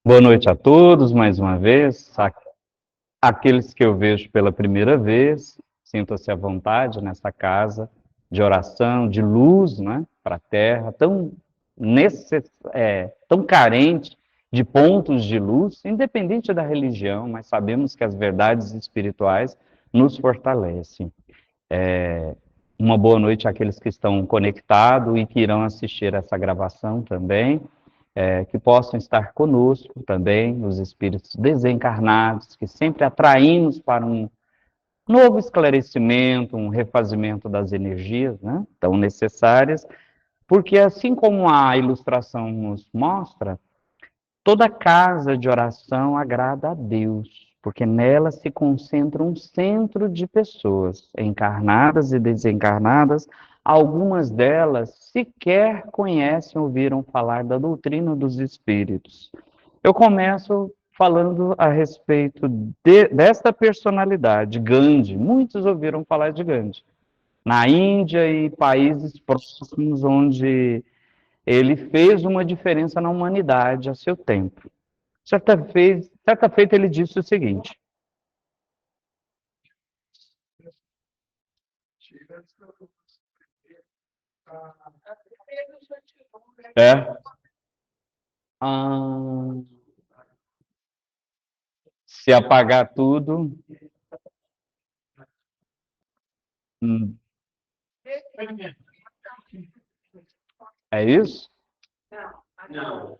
Boa noite a todos, mais uma vez. Aqueles que eu vejo pela primeira vez, sintam-se à vontade nessa casa de oração, de luz, né, para a terra, tão carente de pontos de luz, independente da religião, mas sabemos que as verdades espirituais nos fortalecem. Uma boa noite àqueles que estão conectados e que irão assistir essa gravação também. Que possam estar conosco também, os espíritos desencarnados, que sempre atraímos para um novo esclarecimento, um refazimento das energias, né, tão necessárias, porque assim como a ilustração nos mostra, toda casa de oração agrada a Deus, porque nela se concentra um centro de pessoas, encarnadas e desencarnadas. Algumas delas sequer conhecem, ouviram falar da doutrina dos espíritos. Eu começo falando a respeito desta personalidade, Gandhi. Muitos ouviram falar de Gandhi. Na Índia e países próximos onde ele fez uma diferença na humanidade a seu tempo. Certa feita ele disse o seguinte: é, ah, se apagar tudo, é isso? Não.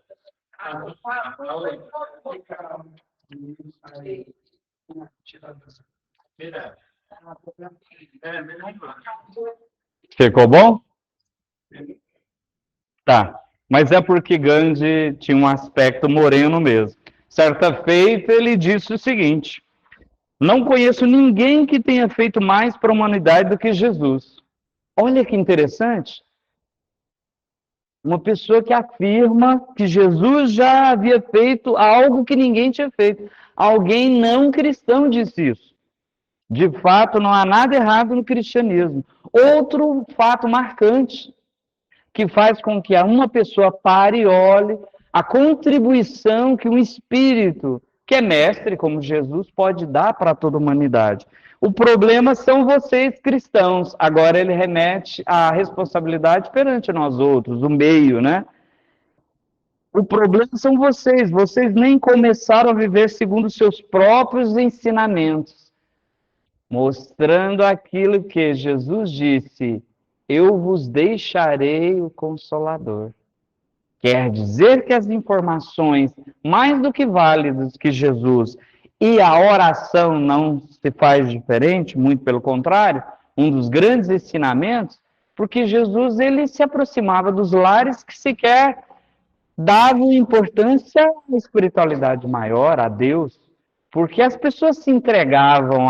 Ficou bom? Tá. Mas é porque Gandhi tinha um aspecto moreno mesmo. Certa feita ele disse o seguinte: não conheço ninguém que tenha feito mais para a humanidade do que Jesus. Olha que interessante. Uma pessoa que afirma que Jesus já havia feito algo que ninguém tinha feito. Alguém não cristão disse isso. De fato, não há nada errado no cristianismo. Outro fato marcante que faz com que uma pessoa pare e olhe a contribuição que um espírito, que é mestre, como Jesus, pode dar para toda a humanidade. O problema são vocês cristãos. Agora ele remete à responsabilidade perante nós outros, o meio, né? O problema são vocês. Vocês nem começaram a viver segundo seus próprios ensinamentos, mostrando aquilo que Jesus disse: eu vos deixarei o Consolador. Quer dizer que as informações mais do que válidas que Jesus e a oração não se faz diferente, muito pelo contrário, um dos grandes ensinamentos, porque Jesus ele se aproximava dos lares que sequer davam importância à espiritualidade maior, a Deus, porque as pessoas se entregavam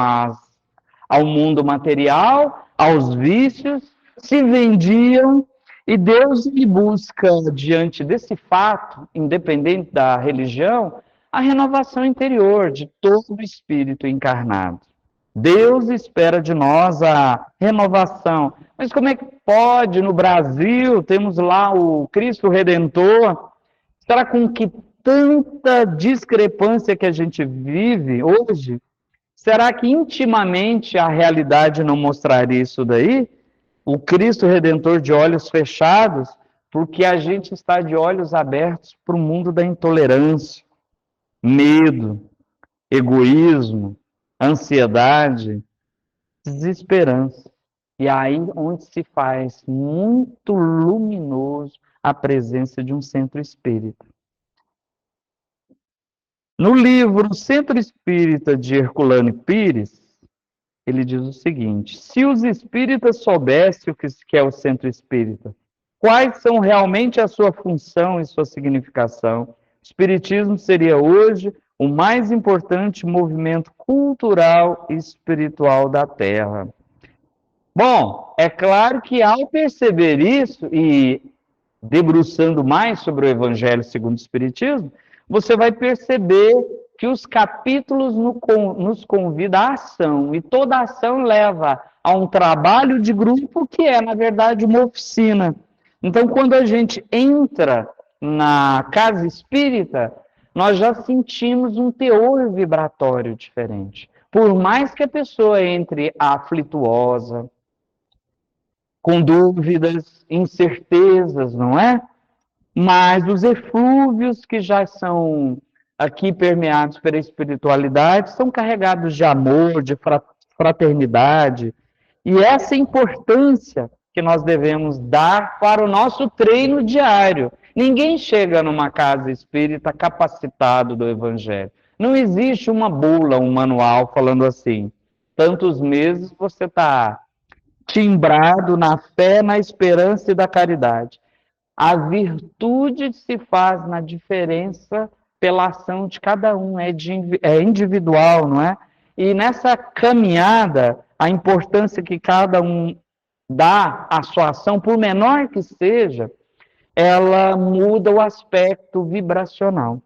ao mundo material, aos vícios, se vendiam, e Deus lhe busca, diante desse fato, independente da religião, a renovação interior de todo o espírito encarnado. Deus espera de nós a renovação. Mas como é que pode, no Brasil, temos lá o Cristo Redentor, será com que tanta discrepância que a gente vive hoje, será que intimamente a realidade não mostraria isso daí? O Cristo Redentor de olhos fechados, porque a gente está de olhos abertos para o mundo da intolerância, medo, egoísmo, ansiedade, desesperança. E aí onde se faz muito luminoso a presença de um centro espírita. No livro Centro Espírita de Herculano Pires, ele diz o seguinte: se os espíritas soubessem o que é o centro espírita, quais são realmente a sua função e sua significação, o espiritismo seria hoje o mais importante movimento cultural e espiritual da Terra. Bom, é claro que ao perceber isso e debruçando mais sobre o Evangelho segundo o Espiritismo, você vai perceber que os capítulos nos convidam à ação, e toda ação leva a um trabalho de grupo que é, na verdade, uma oficina. Então, quando a gente entra na casa espírita, nós já sentimos um teor vibratório diferente. Por mais que a pessoa entre aflituosa, com dúvidas, incertezas, não é? Mas os eflúvios que já são aqui permeados pela espiritualidade são carregados de amor, de fraternidade, e essa importância que nós devemos dar para o nosso treino diário. Ninguém chega numa casa espírita capacitado do Evangelho. Não existe uma bula, um manual falando assim, tantos meses você está timbrado na fé, na esperança e da caridade. A virtude se faz na diferença pela ação de cada um, é individual, não é? E nessa caminhada, a importância que cada um dá à sua ação, por menor que seja, ela muda o aspecto vibracional.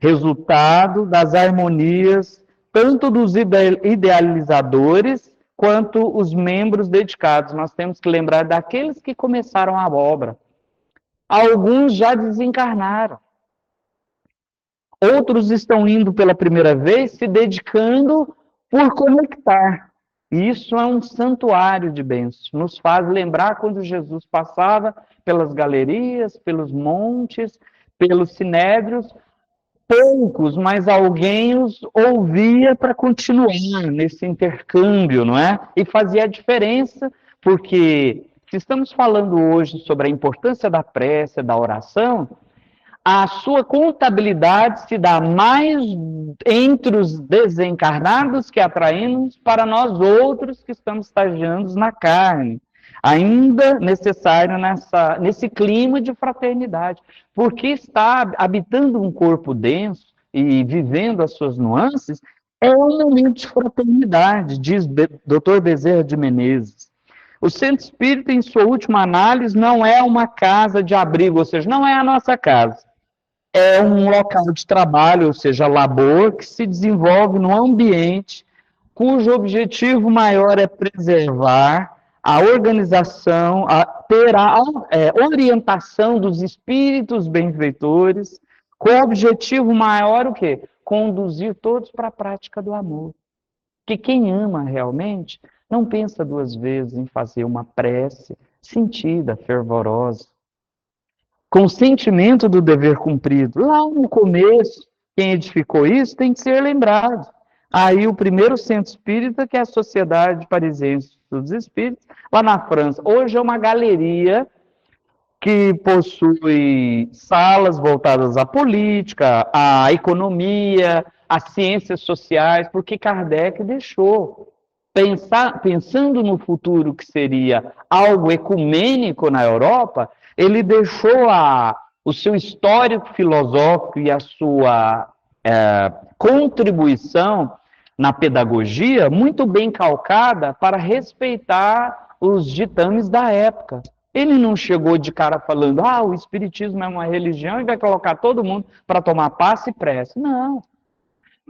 Resultado das harmonias, tanto dos idealizadores, quanto os membros dedicados. Nós temos que lembrar daqueles que começaram a obra. Alguns já desencarnaram. Outros estão indo pela primeira vez, se dedicando por conectar. Isso é um santuário de bênçãos. Nos faz lembrar quando Jesus passava pelas galerias, pelos montes, pelos sinédrios. Poucos, mas alguém os ouvia para continuar nesse intercâmbio, não é? E fazia a diferença, porque se estamos falando hoje sobre a importância da prece, da oração, a sua contabilidade se dá mais entre os desencarnados que atraímos para nós outros que estamos estagiando na carne. Ainda necessário nesse clima de fraternidade, porque está habitando um corpo denso e vivendo as suas nuances, é um momento de fraternidade, diz Dr. Bezerra de Menezes. O centro espírita, em sua última análise, não é uma casa de abrigo, ou seja, não é a nossa casa. É um local de trabalho, ou seja, labor, que se desenvolve num ambiente cujo objetivo maior é preservar a organização, ter a orientação dos espíritos benfeitores, com o objetivo maior o quê? Conduzir todos para a prática do amor. Que quem ama realmente não pensa duas vezes em fazer uma prece sentida, fervorosa, com o sentimento do dever cumprido. Lá no começo, quem edificou isso tem que ser lembrado. Aí o primeiro centro espírita, que é a Sociedade Parisiense dos Espíritos, lá na França. Hoje é uma galeria que possui salas voltadas à política, à economia, às ciências sociais, porque Kardec deixou, pensando no futuro que seria algo ecumênico na Europa, ele deixou o seu histórico filosófico e a sua contribuição na pedagogia muito bem calcada para respeitar os ditames da época. Ele não chegou de cara falando, o espiritismo é uma religião e vai colocar todo mundo para tomar passe e prece. Não.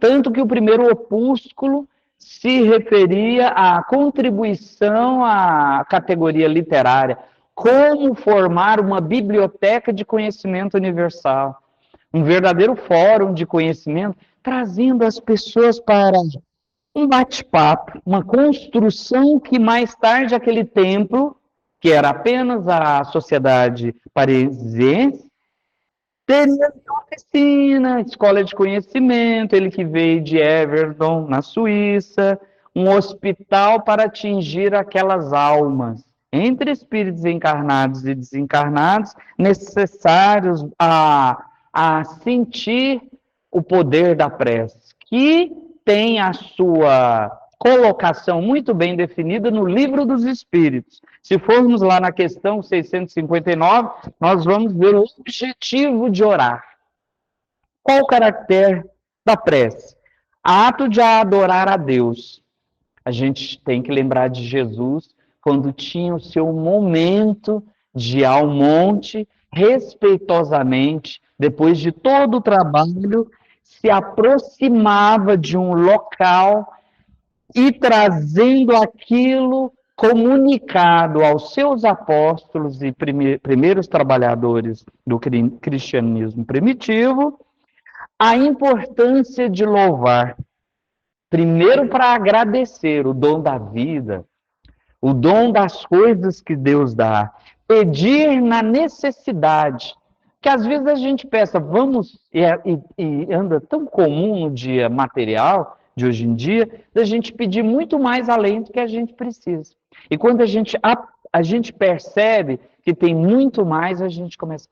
Tanto que o primeiro opúsculo se referia à contribuição à categoria literária. Como formar uma biblioteca de conhecimento universal. Um verdadeiro fórum de conhecimento, trazendo as pessoas para um bate-papo, uma construção que mais tarde aquele templo, que era apenas a Sociedade Parisiense, teria uma oficina, escola de conhecimento, ele que veio de Everton, na Suíça, um hospital para atingir aquelas almas, entre espíritos encarnados e desencarnados, necessários a sentir o poder da prece, que tem a sua colocação muito bem definida no Livro dos Espíritos. Se formos lá na questão 659, nós vamos ver o objetivo de orar. Qual o caractere da prece? Ato de adorar a Deus. A gente tem que lembrar de Jesus, quando tinha o seu momento de ir ao monte, respeitosamente, depois de todo o trabalho, se aproximava de um local e trazendo aquilo comunicado aos seus apóstolos e primeiros trabalhadores do cristianismo primitivo, a importância de louvar. Primeiro, para agradecer o dom da vida, o dom das coisas que Deus dá. Pedir na necessidade. Que às vezes a gente pensa, vamos, e anda tão comum no dia material de hoje em dia, da gente pedir muito mais além do que a gente precisa. E quando a gente percebe que tem muito mais, a gente começa.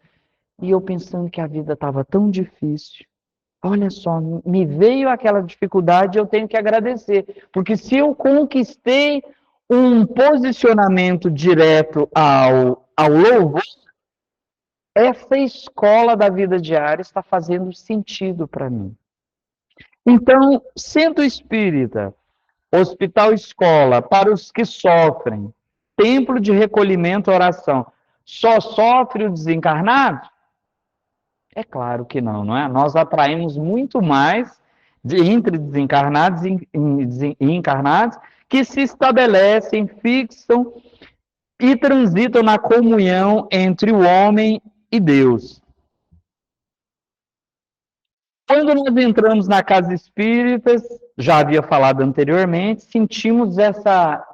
E eu pensando que a vida estava tão difícil. Olha só, me veio aquela dificuldade, eu tenho que agradecer. Porque se eu conquistei um posicionamento direto ao louvor, essa escola da vida diária está fazendo sentido para mim. Então, centro espírita, hospital escola, para os que sofrem, templo de recolhimento, oração, só sofre o desencarnado? É claro que não, não é? Nós atraímos muito mais entre desencarnados e encarnados que se estabelecem, fixam e transitam na comunhão entre o homem e Deus. Quando nós entramos na casa espírita, já havia falado anteriormente, sentimos essa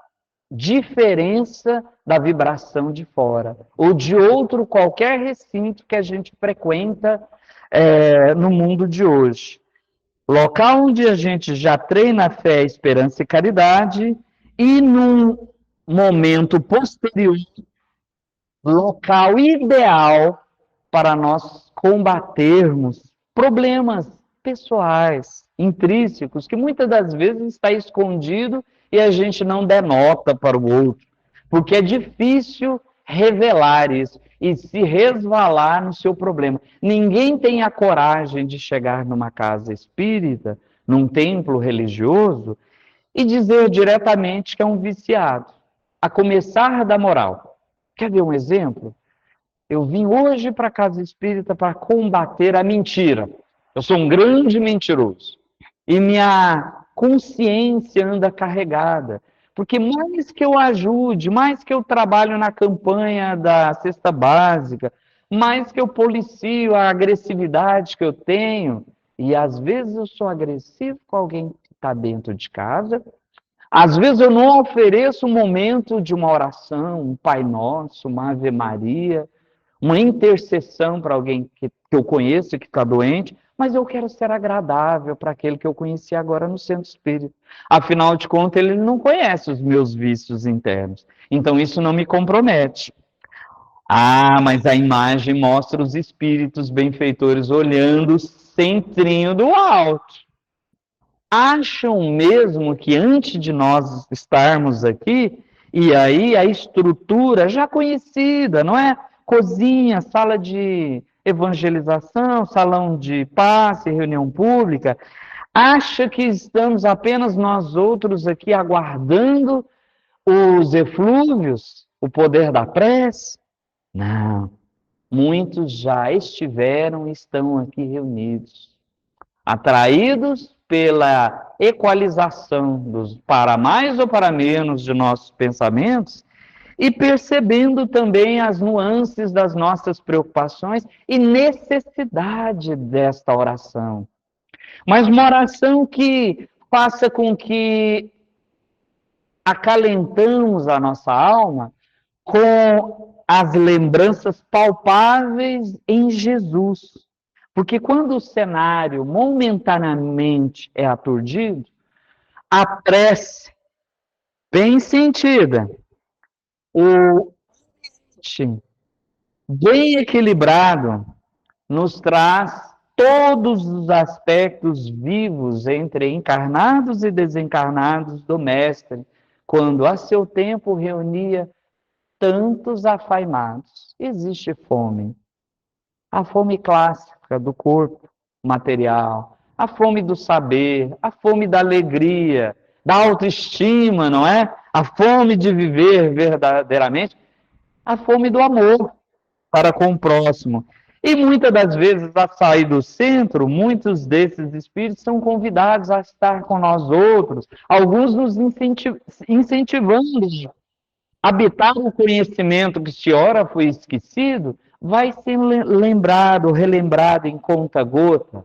diferença da vibração de fora, ou de outro qualquer recinto que a gente frequenta no mundo de hoje. Local onde a gente já treina fé, esperança e caridade, e num momento posterior, local ideal para nós combatermos problemas pessoais, intrínsecos, que muitas das vezes está escondido e a gente não denota para o outro, porque é difícil revelar isso e se resvalar no seu problema. Ninguém tem a coragem de chegar numa casa espírita, num templo religioso, e dizer diretamente que é um viciado, a começar da moral. Quer ver um exemplo? Eu vim hoje para a casa espírita para combater a mentira. Eu sou um grande mentiroso. E minha consciência anda carregada. Porque mais que eu ajude, mais que eu trabalho na campanha da cesta básica, mais que eu policio a agressividade que eu tenho, e às vezes eu sou agressivo com alguém que está dentro de casa, às vezes eu não ofereço um momento de uma oração, um Pai Nosso, uma Ave Maria, uma intercessão para alguém que eu conheço que está doente, mas eu quero ser agradável para aquele que eu conheci agora no centro espírita. Afinal de contas, ele não conhece os meus vícios internos. Então, isso não me compromete. Ah, mas a imagem mostra os espíritos benfeitores olhando o centrinho do alto. Acham mesmo que antes de nós estarmos aqui, e aí a estrutura já conhecida, não é? Cozinha, sala de evangelização, salão de passe, reunião pública, acha que estamos apenas nós outros aqui aguardando os eflúvios, o poder da prece? Não. Muitos já estiveram e estão aqui reunidos, atraídos pela equalização dos para mais ou para menos de nossos pensamentos e percebendo também as nuances das nossas preocupações e necessidade desta oração. Mas uma oração que faça com que acalentamos a nossa alma com as lembranças palpáveis em Jesus. Porque quando o cenário momentaneamente é aturdido, a prece bem sentida, o bem equilibrado, nos traz todos os aspectos vivos entre encarnados e desencarnados do Mestre, quando a seu tempo reunia tantos afaimados. Existe fome. A fome clássica do corpo material, a fome do saber, a fome da alegria, da autoestima, não é? A fome de viver verdadeiramente, a fome do amor para com o próximo. E muitas das vezes, a sair do centro, muitos desses espíritos são convidados a estar com nós outros, alguns nos incentivando a habitar o conhecimento que se ora foi esquecido, vai ser lembrado, relembrado em conta-gota.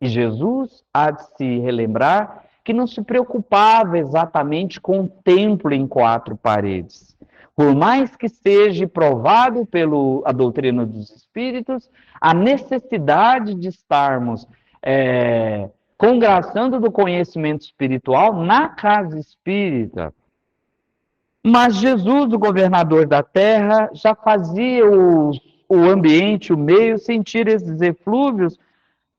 E Jesus há de se relembrar que não se preocupava exatamente com o templo em quatro paredes. Por mais que seja provado pela doutrina dos espíritos, a necessidade de estarmos congraçando do conhecimento espiritual na casa espírita. Mas Jesus, o governador da terra, já fazia o ambiente, o meio, sentir esses eflúvios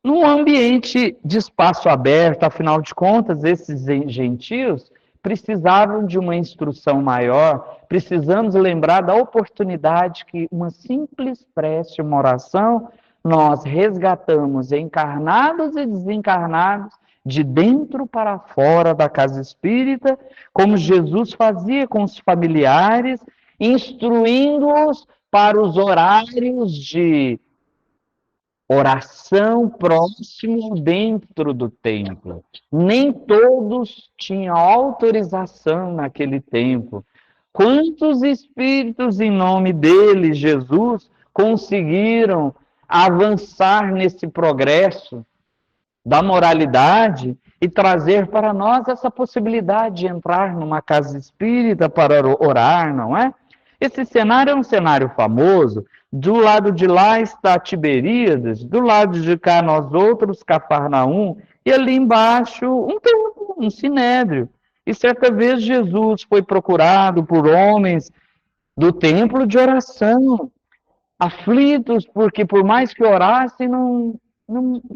num ambiente de espaço aberto. Afinal de contas, esses gentios precisavam de uma instrução maior. Precisamos lembrar da oportunidade que uma simples prece, uma oração, nós resgatamos encarnados e desencarnados de dentro para fora da casa espírita, como Jesus fazia com os familiares, instruindo-os para os horários de oração próximo dentro do templo. Nem todos tinham autorização naquele tempo. Quantos espíritos em nome dele, Jesus, conseguiram avançar nesse progresso da moralidade e trazer para nós essa possibilidade de entrar numa casa espírita para orar, não é? Esse cenário é um cenário famoso. Do lado de lá está Tiberíades, do lado de cá nós outros, Cafarnaum, e ali embaixo um templo, um sinédrio. E certa vez Jesus foi procurado por homens do templo de oração, aflitos, porque por mais que orassem, não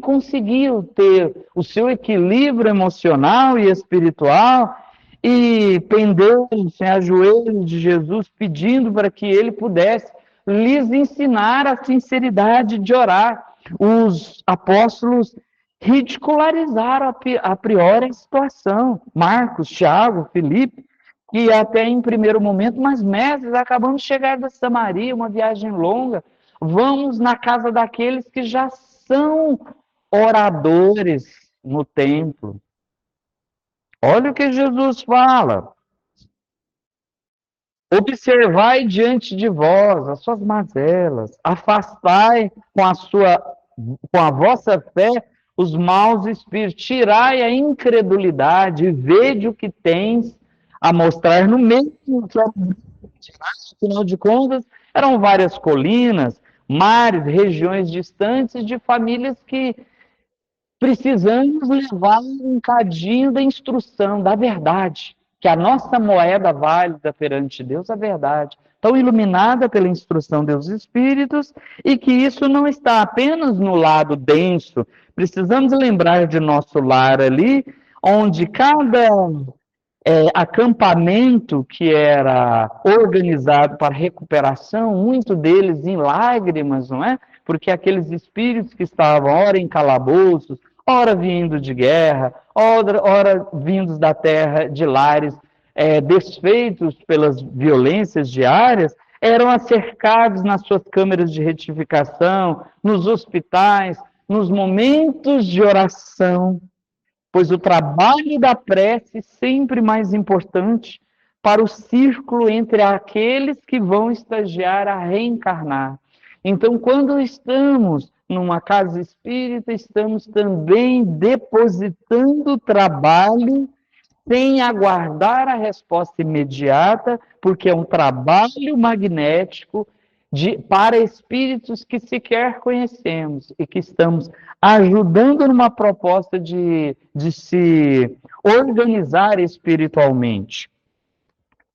conseguiam ter o seu equilíbrio emocional e espiritual, e penderam-se a joelhos de Jesus, pedindo para que ele pudesse lhes ensinar a sinceridade de orar. Os apóstolos ridicularizaram a priori a situação. Marcos, Tiago, Filipe, que até em primeiro momento, mas mestres, acabamos de chegar da Samaria, uma viagem longa, vamos na casa daqueles que já são oradores no templo. Olha o que Jesus fala. Observai diante de vós as suas mazelas, afastai com a vossa fé os maus espíritos, tirai a incredulidade, vede o que tens a mostrar no meio. Afinal de contas, eram várias colinas, mares, regiões distantes de famílias que precisamos levar um cadinho da instrução, da verdade, que a nossa moeda válida perante Deus é a verdade, tão iluminada pela instrução dos Espíritos, e que isso não está apenas no lado denso. Precisamos lembrar de nosso lar ali, onde cada acampamento que era organizado para recuperação, muito deles em lágrimas, não é? Porque aqueles espíritos que estavam ora em calabouços, ora vindo de guerra, ora vindos da terra de lares desfeitos pelas violências diárias, eram acercados nas suas câmeras de retificação, nos hospitais, nos momentos de oração, pois o trabalho da prece é sempre mais importante para o círculo entre aqueles que vão estagiar a reencarnar. Então, quando estamos numa casa espírita, estamos também depositando trabalho sem aguardar a resposta imediata, porque é um trabalho magnético para espíritos que sequer conhecemos e que estamos ajudando numa proposta de se organizar espiritualmente.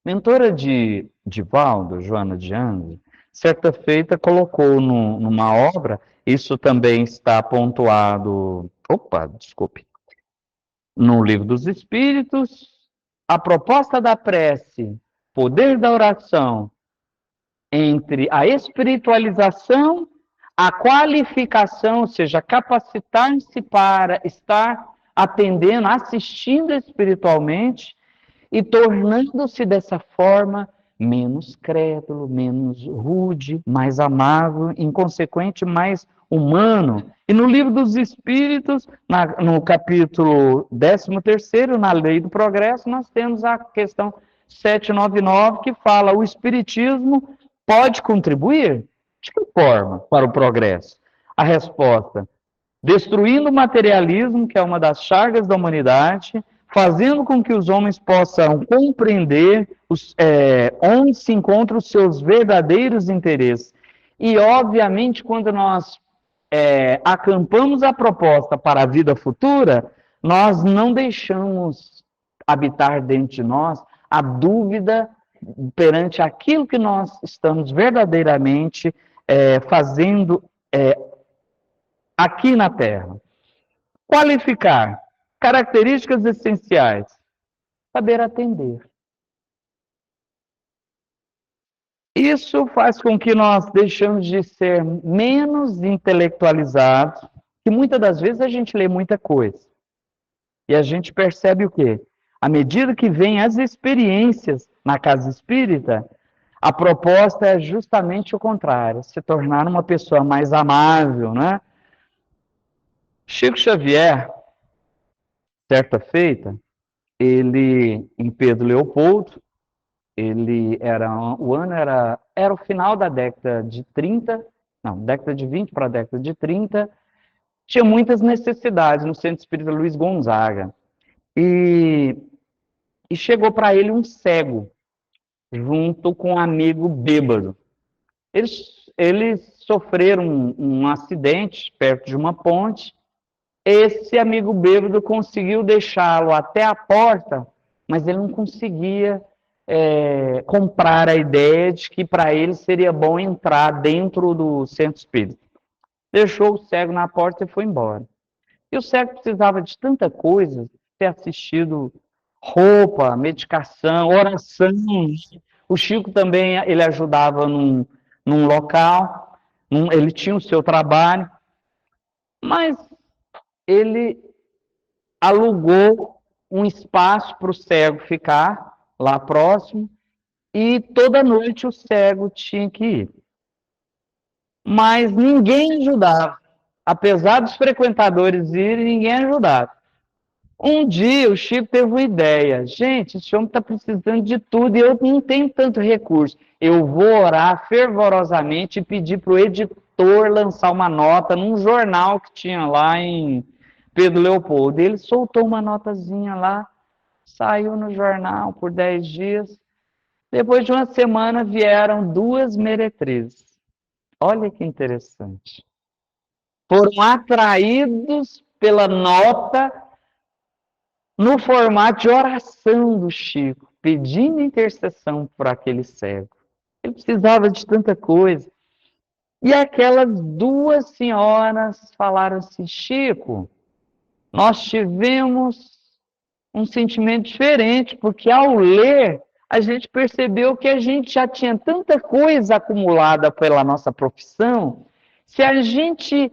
Mentora de Divaldo, Joana de Anjos, certa feita colocou numa obra, isso também está pontuado, no Livro dos Espíritos, a proposta da prece, poder da oração, entre a espiritualização, a qualificação, ou seja, capacitar-se para estar atendendo, assistindo espiritualmente e tornando-se dessa forma menos crédulo, menos rude, mais amável, inconsequente, mais humano. E no Livro dos Espíritos, no capítulo 13º, na Lei do Progresso, nós temos a questão 799, que fala: o Espiritismo pode contribuir? De que forma para o progresso? A resposta: destruindo o materialismo, que é uma das chagas da humanidade, fazendo com que os homens possam compreender onde se encontram os seus verdadeiros interesses. E, obviamente, quando nós acampamos a proposta para a vida futura, nós não deixamos habitar dentro de nós a dúvida perante aquilo que nós estamos verdadeiramente fazendo aqui na Terra. Qualificar. Características essenciais. Saber atender. Isso faz com que nós deixemos de ser menos intelectualizados, que muitas das vezes a gente lê muita coisa. E a gente percebe o quê? À medida que vem as experiências na casa espírita, a proposta é justamente o contrário, se tornar uma pessoa mais amável, né? Chico Xavier, certa feita, ele, em Pedro Leopoldo, ele era o final da década de 30, não, década de 20 para a década de 30, tinha muitas necessidades no Centro Espírita Luiz Gonzaga. E chegou para ele um cego, junto com um amigo bêbado. Eles sofreram um acidente perto de uma ponte. Esse amigo bêbado conseguiu deixá-lo até a porta, mas ele não conseguia comprar a ideia de que para ele seria bom entrar dentro do centro espírita. Deixou o cego na porta e foi embora. E o cego precisava de tanta coisa, ter assistido roupa, medicação, oração. O Chico também, ele ajudava num local, ele tinha o seu trabalho, mas ele alugou um espaço para o cego ficar lá próximo, e toda noite o cego tinha que ir. Mas ninguém ajudava. Apesar dos frequentadores irem, ninguém ajudava. Um dia o Chico teve uma ideia. Gente, esse homem está precisando de tudo e eu não tenho tanto recurso. Eu vou orar fervorosamente e pedir para o editor lançar uma nota num jornal que tinha lá em Pedro Leopoldo. Ele soltou uma notazinha lá, saiu no jornal por 10 dias. Depois de uma semana vieram 2 meretrizes. Olha que interessante. Foram atraídos pela nota no formato de oração do Chico, pedindo intercessão por aquele cego. Ele precisava de tanta coisa. E aquelas 2 senhoras falaram assim: Chico, nós tivemos um sentimento diferente, porque ao ler, a gente percebeu que a gente já tinha tanta coisa acumulada pela nossa profissão. Se a gente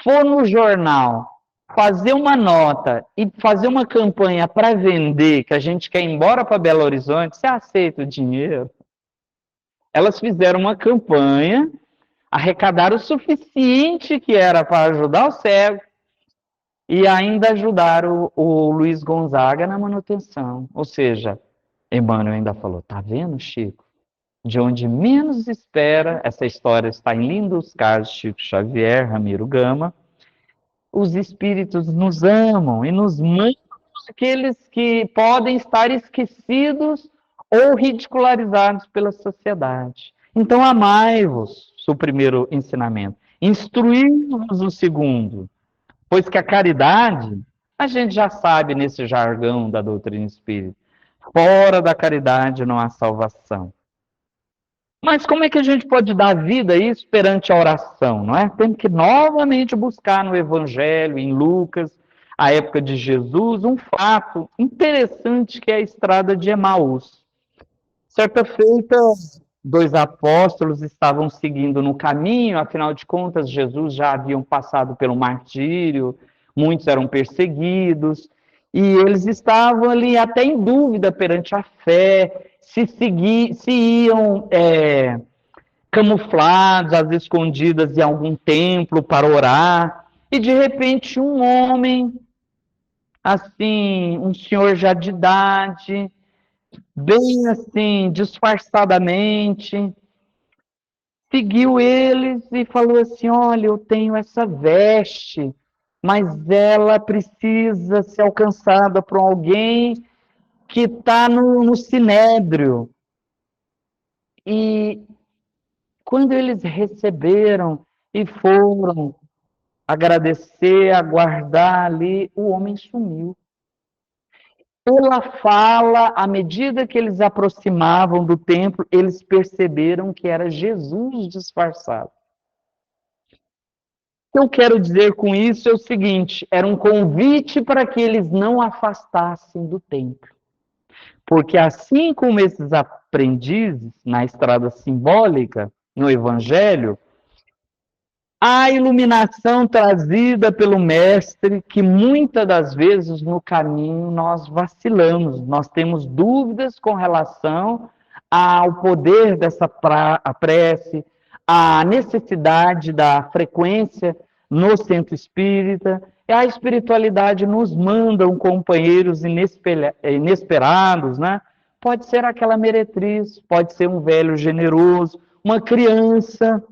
for no jornal fazer uma nota e fazer uma campanha para vender, que a gente quer ir embora para Belo Horizonte, você aceita o dinheiro? Elas fizeram uma campanha, arrecadaram o suficiente que era para ajudar o cego e ainda ajudaram o Luiz Gonzaga na manutenção. Ou seja, Emmanuel ainda falou, tá vendo, Chico? De onde menos espera, essa história está em Lindos Casos de Chico Xavier, Ramiro Gama, os espíritos nos amam e nos mandam aqueles que podem estar esquecidos ou ridicularizados pela sociedade. Então, amai-vos, o primeiro ensinamento. Instruí-vos, o segundo. Pois que a caridade, a gente já sabe nesse jargão da doutrina espírita, fora da caridade não há salvação. Mas como é que a gente pode dar vida a isso perante a oração, não é? Temos que novamente buscar no Evangelho, em Lucas, a época de Jesus, um fato interessante que é a estrada de Emaús. Certa feita, 2 apóstolos estavam seguindo no caminho, afinal de contas, Jesus já haviam passado pelo martírio, muitos eram perseguidos, e eles estavam ali até em dúvida perante a fé, se iam camuflados, às escondidas em algum templo para orar, e de repente um homem, assim, um senhor já de idade, bem assim, disfarçadamente, seguiu eles e falou assim, olha, eu tenho essa veste mas ela precisa ser alcançada por alguém que está no sinédrio. E quando eles receberam e foram agradecer, aguardar ali, o homem sumiu. Pela fala, à medida que eles aproximavam do templo, eles perceberam que era Jesus disfarçado. O que eu quero dizer com isso é o seguinte: era um convite para que eles não afastassem do templo. Porque assim como esses aprendizes na estrada simbólica, no Evangelho, a iluminação trazida pelo Mestre, que muitas das vezes no caminho nós vacilamos, nós temos dúvidas com relação ao poder dessa prece, à necessidade da frequência no centro espírita, e a espiritualidade nos manda companheiros inesperados, né? Pode ser aquela meretriz, pode ser um velho generoso, uma criança,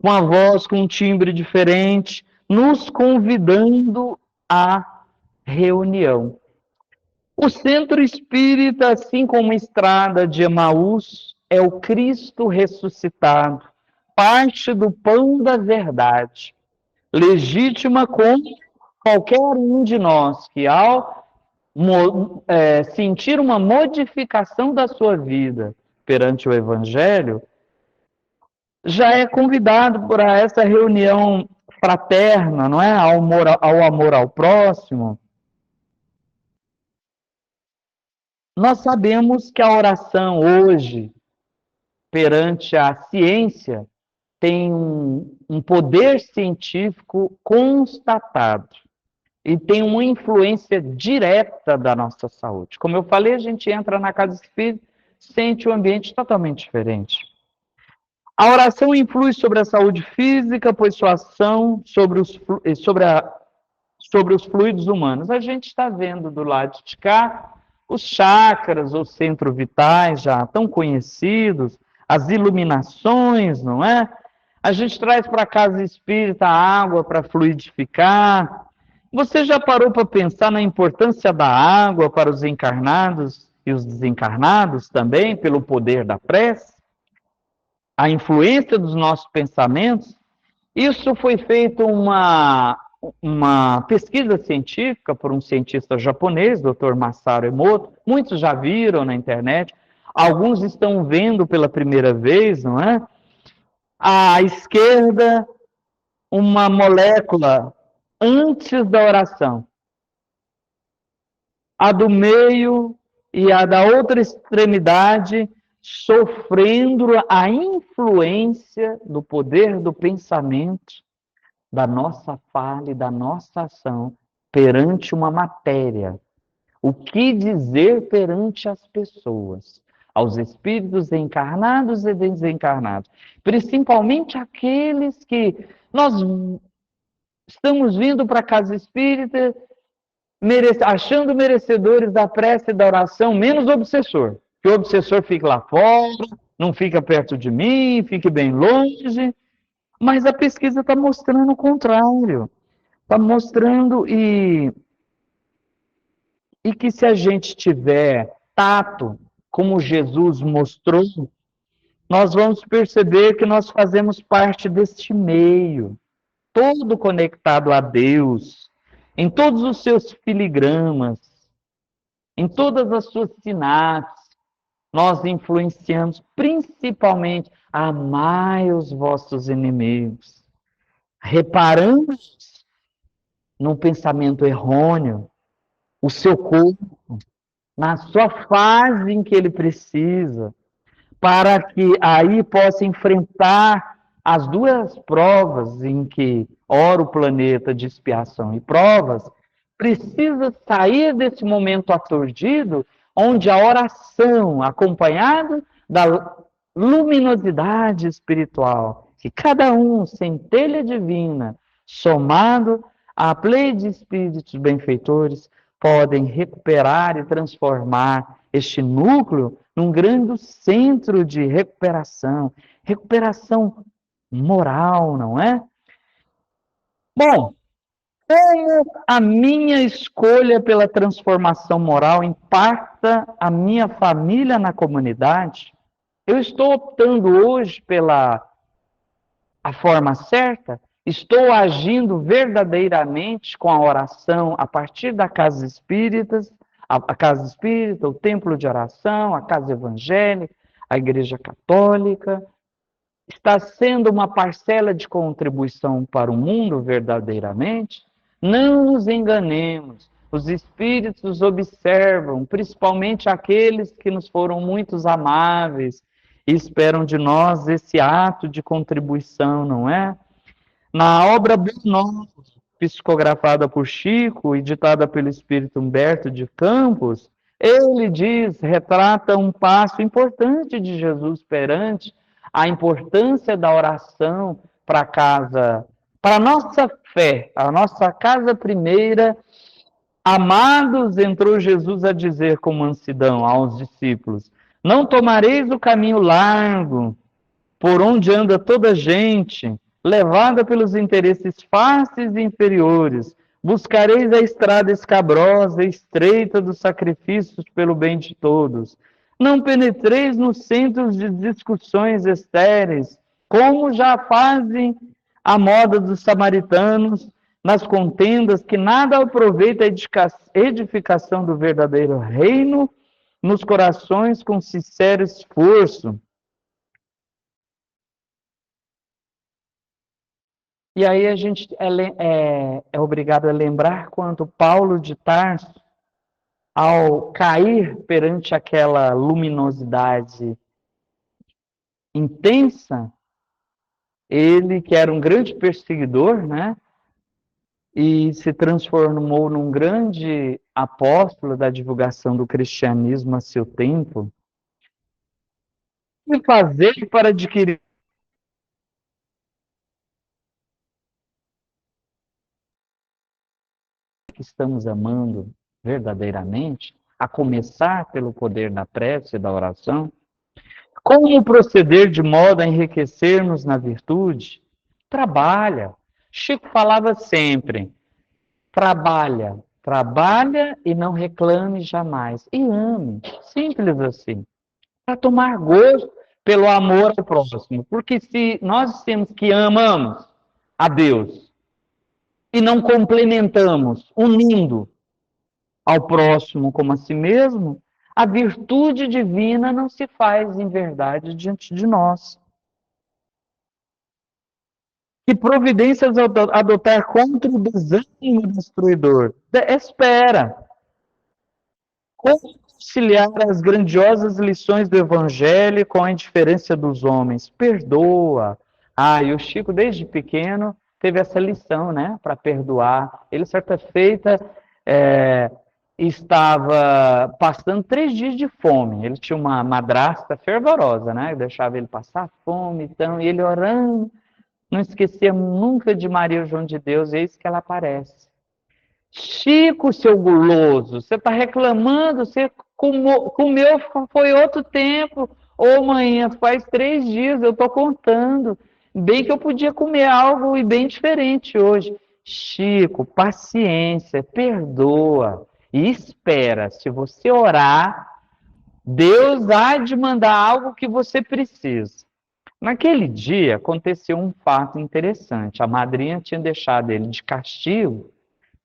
com a voz, com um timbre diferente, nos convidando à reunião. O centro espírita, assim como a estrada de Emaús, é o Cristo ressuscitado, parte do pão da verdade, legítima como qualquer um de nós que, ao sentir uma modificação da sua vida perante o Evangelho, já é convidado para essa reunião fraterna, não é? Ao amor ao próximo. Nós sabemos que a oração hoje, perante a ciência, tem um poder científico constatado e tem uma influência direta da nossa saúde. Como eu falei, a gente entra na casa espírita, sente um ambiente totalmente diferente. A oração influi sobre a saúde física, pois sua ação sobre os fluidos humanos. A gente está vendo do lado de cá os chakras, os centros vitais já tão conhecidos, as iluminações, não é? A gente traz para a casa espírita a água para fluidificar. Você já parou para pensar na importância da água para os encarnados e os desencarnados também, pelo poder da prece? A influência dos nossos pensamentos? Isso foi feito uma pesquisa científica por um cientista japonês, Dr. Masaru Emoto. Muitos já viram na internet, alguns estão vendo pela primeira vez, não é? À esquerda, uma molécula antes da oração. A do meio e a da outra extremidade sofrendo a influência do poder do pensamento, da nossa fala e da nossa ação perante uma matéria. O que dizer perante as pessoas, aos espíritos encarnados e desencarnados, principalmente aqueles que nós estamos vindo para a casa espírita achando merecedores da prece e da oração, menos o obsessor. Que o obsessor fique lá fora, não fica perto de mim, fique bem longe. Mas a pesquisa está mostrando o contrário. Está mostrando e que se a gente tiver tato, como Jesus mostrou, nós vamos perceber que nós fazemos parte deste meio, todo conectado a Deus, em todos os seus filigramas, em todas as suas sinapses, nós influenciamos principalmente: amai os vossos inimigos. Reparamos num pensamento errôneo, o seu corpo, na sua fase em que ele precisa, para que aí possa enfrentar as duas provas em que ora o planeta de expiação e provas, precisa sair desse momento aturdido, onde a oração, acompanhada da luminosidade espiritual, que cada um, centelha divina, somado à plei de espíritos benfeitores, podem recuperar e transformar este núcleo num grande centro de recuperação moral, não é? Bom, Como a minha escolha pela transformação moral impacta a minha família na comunidade? Eu estou optando hoje pela a forma certa? Estou agindo verdadeiramente com a oração a partir da casa espírita, a casa espírita, o templo de oração, a casa evangélica, a igreja católica? Está sendo uma parcela de contribuição para o mundo verdadeiramente? Não nos enganemos. Os espíritos observam, principalmente aqueles que nos foram muito amáveis e esperam de nós esse ato de contribuição, não é? Na obra Boa Nova, psicografada por Chico e ditada pelo espírito Humberto de Campos, ele diz, retrata um passo importante de Jesus perante a importância da oração para a casa, para a nossa fé, a nossa casa primeira. Amados, entrou Jesus a dizer com mansidão aos discípulos: não tomareis o caminho largo, por onde anda toda a gente, levada pelos interesses fáceis e inferiores. Buscareis a estrada escabrosa e estreita dos sacrifícios pelo bem de todos. Não penetreis nos centros de discussões estéreis, como já fazem a moda dos samaritanos, nas contendas, que nada aproveita a edificação do verdadeiro reino nos corações com sincero esforço. E aí a gente é obrigado a lembrar quando Paulo de Tarso, ao cair perante aquela luminosidade intensa, ele que era um grande perseguidor, né? E se transformou num grande apóstolo da divulgação do cristianismo a seu tempo. O que fazer para adquirir que estamos amando verdadeiramente, a começar pelo poder da prece e da oração? Como proceder de modo a enriquecermos na virtude? Trabalha. Chico falava sempre, trabalha, trabalha e não reclame jamais. E ame, simples assim. Para tomar gosto pelo amor ao próximo. Porque se nós temos que amamos a Deus e não complementamos, unindo ao próximo como a si mesmo, a virtude divina não se faz em verdade diante de nós. Que providências adotar contra o desânimo destruidor? Espera. Como conciliar as grandiosas lições do Evangelho com a indiferença dos homens? Perdoa. E o Chico, desde pequeno, teve essa lição, né, para perdoar. Ele, certa feita, estava passando 3 dias de fome. Ele tinha uma madrasta fervorosa, né, deixava ele passar fome, então, e ele orando, não esquecia nunca de Maria João de Deus, eis que ela aparece. Chico, seu guloso, você está reclamando, você comeu foi outro tempo. Ô, manhã, faz 3 dias, eu estou contando. Bem que eu podia comer algo e bem diferente hoje. Chico, paciência, perdoa e espera. Se você orar, Deus há de mandar algo que você precisa. Naquele dia, aconteceu um fato interessante. A madrinha tinha deixado ele de castigo,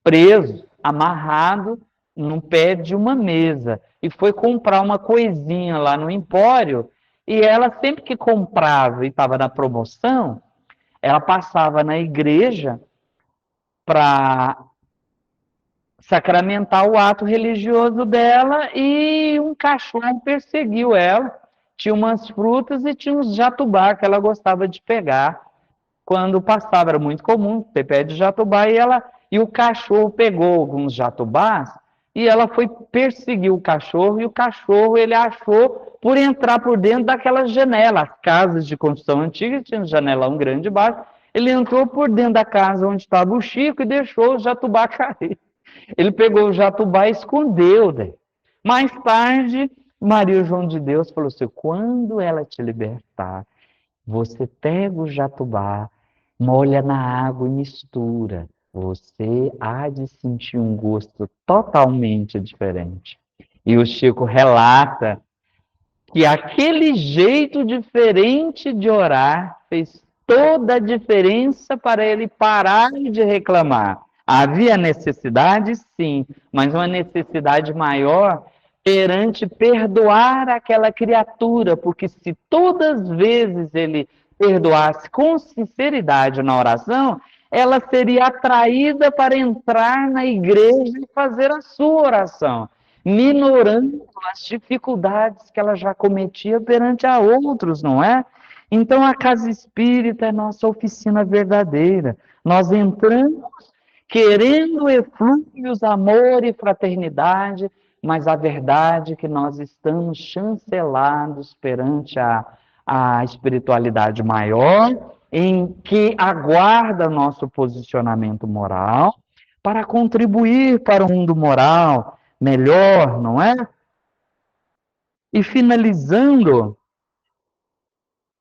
preso, amarrado no pé de uma mesa, e foi comprar uma coisinha lá no empório, e ela sempre que comprava e estava na promoção, ela passava na igreja para sacramentar o ato religioso dela, e um cachorro perseguiu ela. Tinha umas frutas e tinha uns jatubá que ela gostava de pegar quando passava. Era muito comum ter pé de jatubá, e o cachorro pegou alguns jatubás e ela foi perseguir o cachorro, e o cachorro ele achou por entrar por dentro daquela janela. As casas de construção antiga tinham um janelão grande embaixo. Ele entrou por dentro da casa onde estava o Chico e deixou o jatubá cair. Ele pegou o jatubá e escondeu. Daí. Mais tarde, Maria João de Deus falou assim: quando ela te libertar, você pega o jatubá, molha na água e mistura. você há de sentir um gosto totalmente diferente. E o Chico relata que aquele jeito diferente de orar fez toda a diferença para ele parar de reclamar. Havia necessidade, sim, mas uma necessidade maior perante perdoar aquela criatura, porque se todas as vezes ele perdoasse com sinceridade na oração, ela seria atraída para entrar na igreja e fazer a sua oração, minorando as dificuldades que ela já cometia perante a outros, não é? Então a casa espírita é nossa oficina verdadeira. Nós entramos querendo eflúvios, amor e fraternidade, mas a verdade é que nós estamos chancelados perante a espiritualidade maior, em que aguarda nosso posicionamento moral para contribuir para um mundo moral melhor, não é? E finalizando,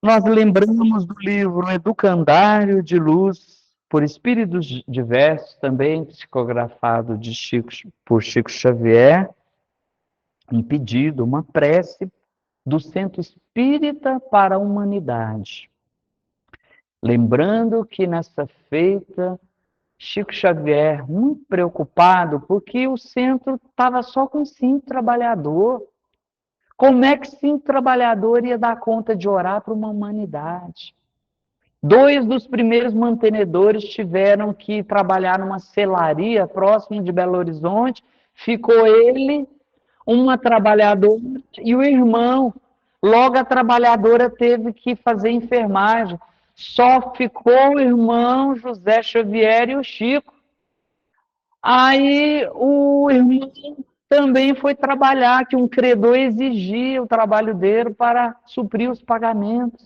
nós lembramos do livro Educandário de Luz, por espíritos diversos, também psicografado por Chico Xavier, um pedido, uma prece do Centro Espírita para a Humanidade. Lembrando que nessa feita, Chico Xavier, muito preocupado, porque o centro estava só com 5 trabalhadores. Como é que 5 trabalhadores ia dar conta de orar para uma humanidade? 2 dos primeiros mantenedores tiveram que trabalhar numa celaria próximo de Belo Horizonte. Ficou ele, uma trabalhadora e o irmão. Logo a trabalhadora teve que fazer enfermagem. Só ficou o irmão José Xavier e o Chico. Aí o irmão também foi trabalhar, que um credor exigia o trabalho dele para suprir os pagamentos.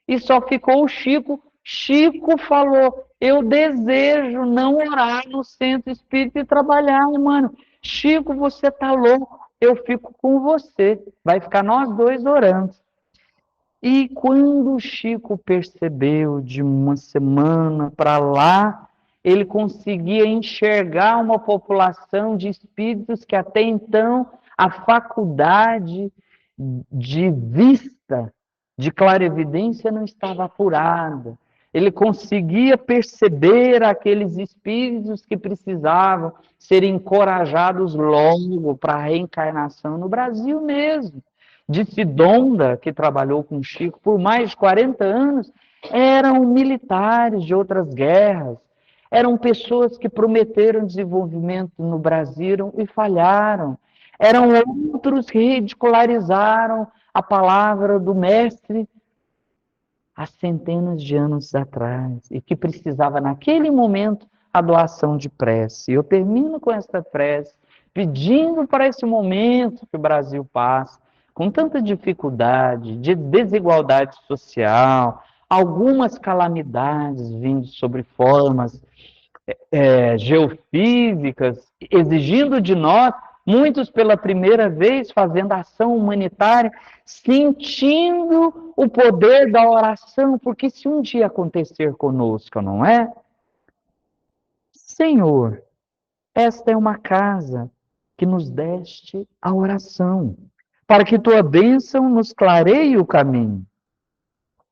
E só ficou o Chico. Chico falou, eu desejo não orar no centro espírita e trabalhar, mano. Chico, você tá louco, eu fico com você. Vai ficar nós 2 orando. E quando o Chico percebeu, de uma semana para lá, ele conseguia enxergar uma população de espíritos que até então a faculdade de vista, de clarevidência não estava apurada. Ele conseguia perceber aqueles espíritos que precisavam ser encorajados logo para a reencarnação no Brasil mesmo. Disse Donda, que trabalhou com Chico por mais de 40 anos, eram militares de outras guerras, eram pessoas que prometeram desenvolvimento no Brasil e falharam, eram outros que ridicularizaram a palavra do mestre há centenas de anos atrás e que precisava, naquele momento, a doação de prece. Eu termino com esta prece, pedindo para esse momento que o Brasil passa, com tanta dificuldade, de desigualdade social, algumas calamidades vindo sobre formas geofísicas, exigindo de nós, muitos pela primeira vez fazendo ação humanitária, sentindo o poder da oração, porque se um dia acontecer conosco, não é? Senhor, esta é uma casa que nos deste a oração, para que tua bênção nos clareie o caminho.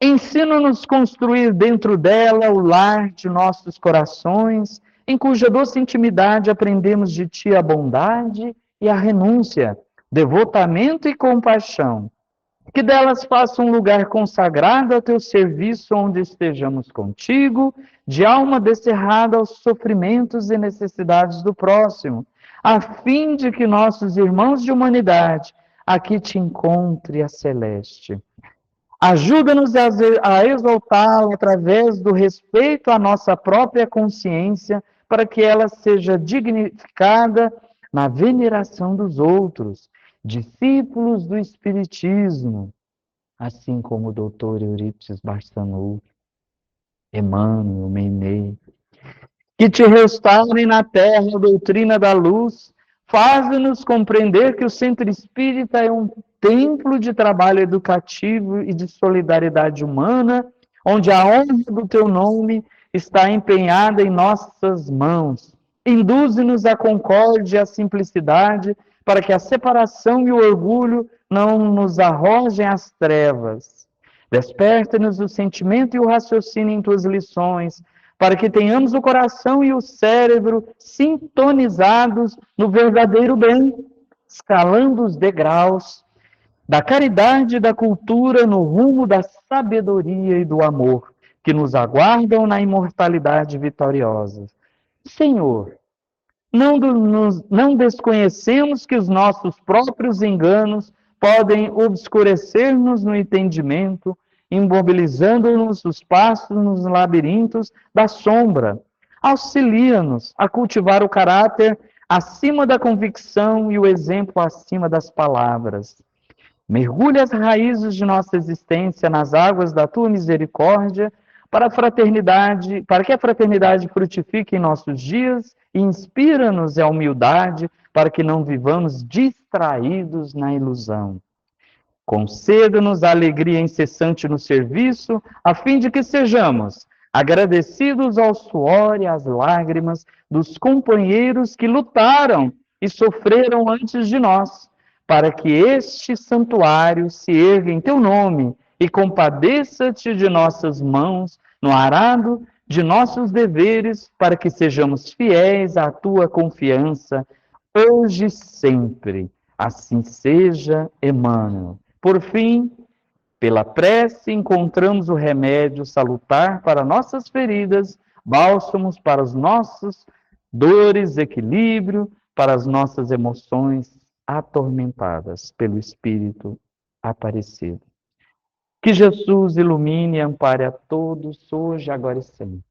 Ensina-nos a construir dentro dela o lar de nossos corações, em cuja doce intimidade aprendemos de ti a bondade e a renúncia, devotamento e compaixão. Que delas faça um lugar consagrado ao teu serviço, onde estejamos contigo, de alma descerrada aos sofrimentos e necessidades do próximo, a fim de que nossos irmãos de humanidade aqui te encontre a celeste. Ajuda-nos a exaltá-lo através do respeito à nossa própria consciência, para que ela seja dignificada na veneração dos outros, discípulos do Espiritismo, assim como o doutor Eurípides Barçanufo, Emmanuel, Meinei, que te restaurem na terra a doutrina da luz, faz-nos compreender que o Centro Espírita é um templo de trabalho educativo e de solidariedade humana, onde a honra do teu nome está empenhada em nossas mãos. Induze-nos à concórdia e à simplicidade, para que a separação e o orgulho não nos arrojem às trevas. Desperta-nos o sentimento e o raciocínio em tuas lições, para que tenhamos o coração e o cérebro sintonizados no verdadeiro bem, escalando os degraus da caridade e da cultura no rumo da sabedoria e do amor, que nos aguardam na imortalidade vitoriosa. Senhor, não desconhecemos que os nossos próprios enganos podem obscurecer-nos no entendimento, imobilizando-nos os passos nos labirintos da sombra. Auxilia-nos a cultivar o caráter acima da convicção e o exemplo acima das palavras. Mergulha as raízes de nossa existência nas águas da tua misericórdia, para que a fraternidade frutifique em nossos dias e inspira-nos a humildade, para que não vivamos distraídos na ilusão. Conceda-nos a alegria incessante no serviço, a fim de que sejamos agradecidos ao suor e às lágrimas dos companheiros que lutaram e sofreram antes de nós, para que este santuário se erga em teu nome e compadeça-te de nossas mãos no arado de nossos deveres, para que sejamos fiéis à tua confiança, hoje e sempre. Assim seja, Emmanuel. Por fim, pela prece, encontramos o remédio salutar para nossas feridas, bálsamos para os nossos dores, equilíbrio para as nossas emoções atormentadas pelo Espírito Aparecido. Que Jesus ilumine e ampare a todos, hoje, agora e sempre.